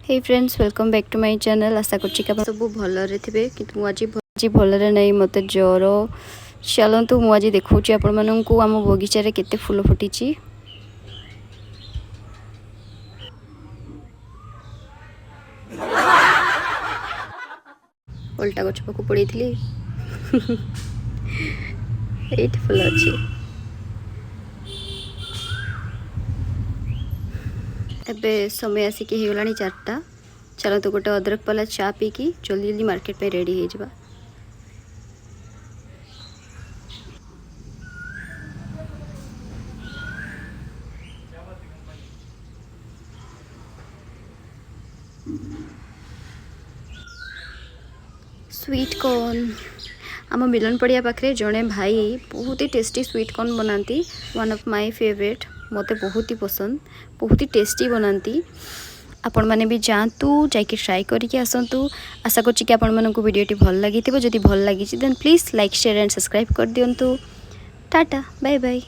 Hey friends welcome back to my channel. आशा कर सब भलरे थे कि आज भलरे नहीं मत ज्वर। चलतु मुझे देखा आपण मानक आम बगीचार केते फूल फुटी। उल्टा गछ पाक पड़ी थी ये फूल अच्छी। एबे समय आसिक होगला 4टा। चलतु गोटे अदरक वाला चा पीकी जल्दी जल्दी मार्केट पे रेडी हो जावा। स्वीट कॉर्न आम मिलन पड़िया पाखे जड़े भाई बहुत ही टेस्टी स्वीट कॉर्न बनाती। वन ऑफ माय फेवरेट, मते बहुत ही पसंद, बहुत ही टेस्टी बनाती। आपण मैंने भी जातु जाकि ट्राए करके आसतु। आशा कर आपण मानक वीडियोटी भल लगी। जदि भल लगी then please like share and subscribe कर दिंतु। Tata bye bye.